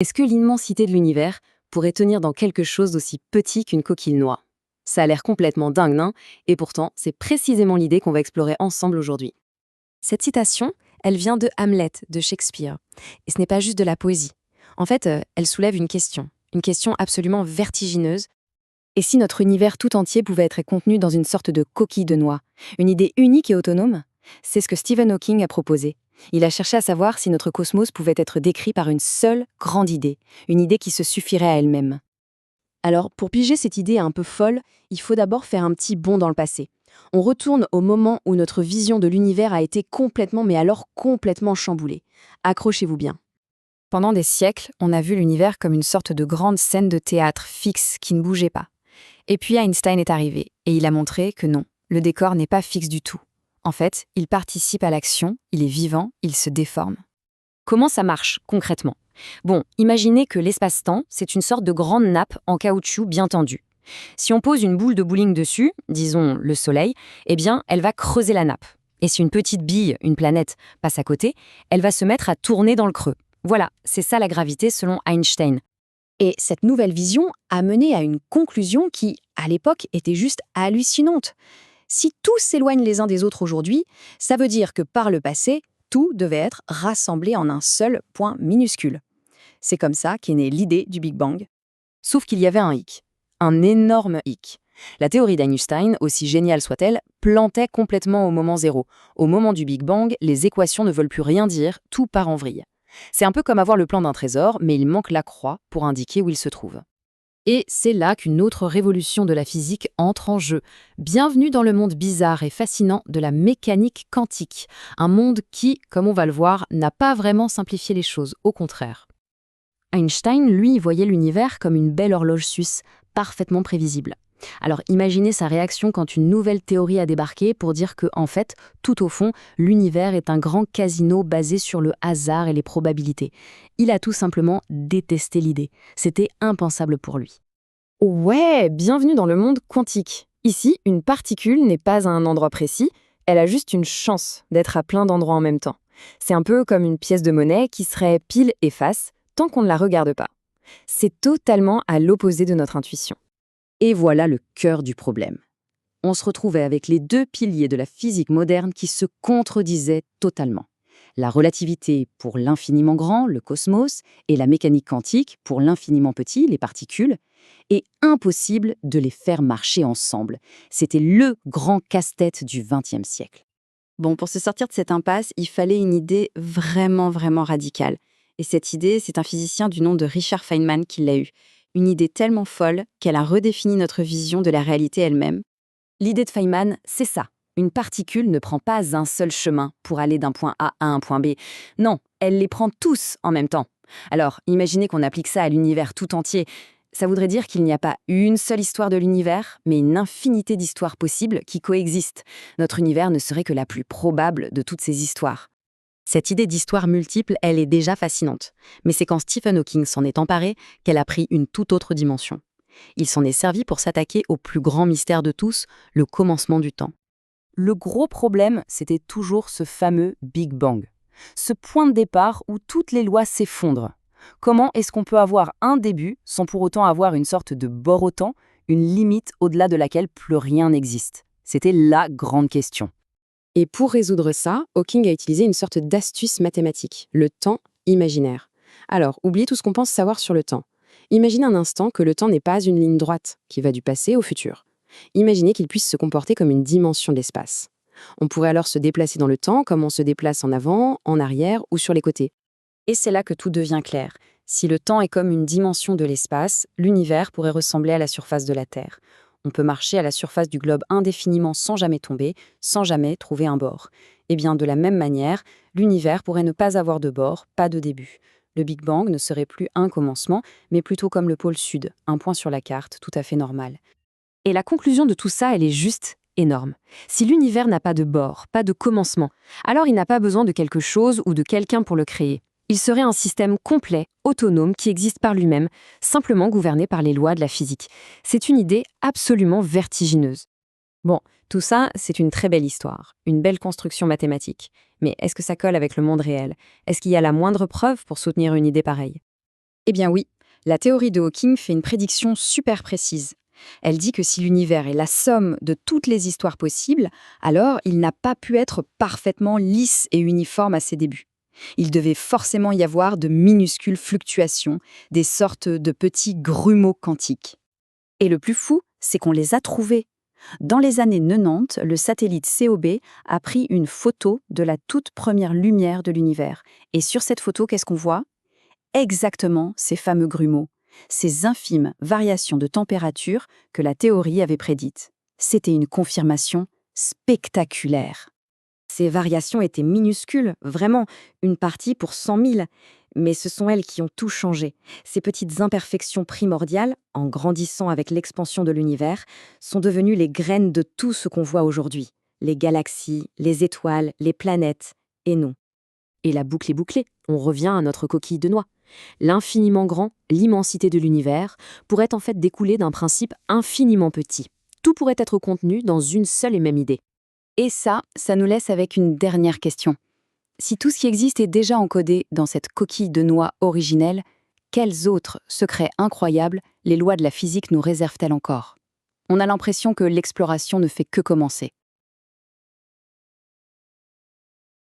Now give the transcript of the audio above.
Est-ce que l'immensité de l'univers pourrait tenir dans quelque chose d'aussi petit qu'une coquille noix? Ça a l'air complètement dingue, non? Et pourtant, c'est précisément l'idée qu'on va explorer ensemble aujourd'hui. Cette citation, elle vient de Hamlet de Shakespeare. Et ce n'est pas juste de la poésie. En fait, elle soulève une question absolument vertigineuse. Et si notre univers tout entier pouvait être contenu dans une sorte de coquille de noix, une idée unique et autonome? C'est ce que Stephen Hawking a proposé. Il a cherché à savoir si notre cosmos pouvait être décrit par une seule grande idée, une idée qui se suffirait à elle-même. Alors, pour piger cette idée un peu folle, il faut d'abord faire un petit bond dans le passé. On retourne au moment où notre vision de l'univers a été complètement, mais alors complètement chamboulée. Accrochez-vous bien. Pendant des siècles, on a vu l'univers comme une sorte de grande scène de théâtre fixe qui ne bougeait pas. Et puis Einstein est arrivé, et il a montré que non, le décor n'est pas fixe du tout. En fait, il participe à l'action, il est vivant, il se déforme. Comment ça marche, concrètement? Bon, imaginez que l'espace-temps, c'est une sorte de grande nappe en caoutchouc bien tendue. Si on pose une boule de bowling dessus, disons le Soleil, eh bien, elle va creuser la nappe. Et si une petite bille, une planète, passe à côté, elle va se mettre à tourner dans le creux. Voilà, c'est ça la gravité selon Einstein. Et cette nouvelle vision a mené à une conclusion qui, à l'époque, était juste hallucinante. Si tout s'éloigne les uns des autres aujourd'hui, ça veut dire que par le passé, tout devait être rassemblé en un seul point minuscule. C'est comme ça qu'est née l'idée du Big Bang. Sauf qu'il y avait un hic, un énorme hic. La théorie d'Einstein, aussi géniale soit-elle, plantait complètement au moment zéro. Au moment du Big Bang, les équations ne veulent plus rien dire, tout part en vrille. C'est un peu comme avoir le plan d'un trésor, mais il manque la croix pour indiquer où il se trouve. Et c'est là qu'une autre révolution de la physique entre en jeu. Bienvenue dans le monde bizarre et fascinant de la mécanique quantique, un monde qui, comme on va le voir, n'a pas vraiment simplifié les choses, au contraire. Einstein, lui, voyait l'univers comme une belle horloge suisse, parfaitement prévisible. Alors imaginez sa réaction quand une nouvelle théorie a débarqué pour dire que, en fait, tout au fond, l'univers est un grand casino basé sur le hasard et les probabilités. Il a tout simplement détesté l'idée. C'était impensable pour lui. Ouais, bienvenue dans le monde quantique. Ici, une particule n'est pas à un endroit précis, elle a juste une chance d'être à plein d'endroits en même temps. C'est un peu comme une pièce de monnaie qui serait pile et face tant qu'on ne la regarde pas. C'est totalement à l'opposé de notre intuition. Et voilà le cœur du problème. On se retrouvait avec les deux piliers de la physique moderne qui se contredisaient totalement. La relativité pour l'infiniment grand, le cosmos, et la mécanique quantique pour l'infiniment petit, les particules, et impossible de les faire marcher ensemble. C'était le grand casse-tête du XXe siècle. Bon, pour se sortir de cette impasse, il fallait une idée vraiment, vraiment radicale. Et cette idée, c'est un physicien du nom de Richard Feynman qui l'a eue. Une idée tellement folle qu'elle a redéfini notre vision de la réalité elle-même. L'idée de Feynman, c'est ça. Une particule ne prend pas un seul chemin pour aller d'un point A à un point B. Non, elle les prend tous en même temps. Alors, imaginez qu'on applique ça à l'univers tout entier. Ça voudrait dire qu'il n'y a pas une seule histoire de l'univers, mais une infinité d'histoires possibles qui coexistent. Notre univers ne serait que la plus probable de toutes ces histoires. Cette idée d'histoire multiple, elle est déjà fascinante. Mais c'est quand Stephen Hawking s'en est emparé qu'elle a pris une toute autre dimension. Il s'en est servi pour s'attaquer au plus grand mystère de tous, le commencement du temps. Le gros problème, c'était toujours ce fameux Big Bang. Ce point de départ où toutes les lois s'effondrent. Comment est-ce qu'on peut avoir un début sans pour autant avoir une sorte de bord au temps, une limite au-delà de laquelle plus rien n'existe? C'était la grande question. Et pour résoudre ça, Hawking a utilisé une sorte d'astuce mathématique, le temps imaginaire. Alors, oubliez tout ce qu'on pense savoir sur le temps. Imaginez un instant que le temps n'est pas une ligne droite qui va du passé au futur. Imaginez qu'il puisse se comporter comme une dimension de l'espace. On pourrait alors se déplacer dans le temps comme on se déplace en avant, en arrière ou sur les côtés. Et c'est là que tout devient clair. Si le temps est comme une dimension de l'espace, l'univers pourrait ressembler à la surface de la Terre. On peut marcher à la surface du globe indéfiniment sans jamais tomber, sans jamais trouver un bord. Et bien de la même manière, l'univers pourrait ne pas avoir de bord, pas de début. Le Big Bang ne serait plus un commencement, mais plutôt comme le pôle sud, un point sur la carte, tout à fait normal. Et la conclusion de tout ça, elle est juste énorme. Si l'univers n'a pas de bord, pas de commencement, alors il n'a pas besoin de quelque chose ou de quelqu'un pour le créer. Il serait un système complet, autonome, qui existe par lui-même, simplement gouverné par les lois de la physique. C'est une idée absolument vertigineuse. Bon, tout ça, c'est une très belle histoire, une belle construction mathématique. Mais est-ce que ça colle avec le monde réel? Est-ce qu'il y a la moindre preuve pour soutenir une idée pareille? Eh bien oui, la théorie de Hawking fait une prédiction super précise. Elle dit que si l'univers est la somme de toutes les histoires possibles, alors il n'a pas pu être parfaitement lisse et uniforme à ses débuts. Il devait forcément y avoir de minuscules fluctuations, des sortes de petits grumeaux quantiques. Et le plus fou, c'est qu'on les a trouvés. Dans les années 90, le satellite COB a pris une photo de la toute première lumière de l'univers. Et sur cette photo, qu'est-ce qu'on voit? Exactement ces fameux grumeaux, ces infimes variations de température que la théorie avait prédites. C'était une confirmation spectaculaire. Ces variations étaient minuscules, vraiment, une partie pour 100 000. Mais ce sont elles qui ont tout changé. Ces petites imperfections primordiales, en grandissant avec l'expansion de l'univers, sont devenues les graines de tout ce qu'on voit aujourd'hui. Les galaxies, les étoiles, les planètes, et nous. Et la boucle est bouclée. On revient à notre coquille de noix. L'infiniment grand, l'immensité de l'univers, pourrait en fait découler d'un principe infiniment petit. Tout pourrait être contenu dans une seule et même idée. Et ça nous laisse avec une dernière question. Si tout ce qui existe est déjà encodé dans cette coquille de noix originelle, quels autres secrets incroyables les lois de la physique nous réservent-elles encore? On a l'impression que l'exploration ne fait que commencer.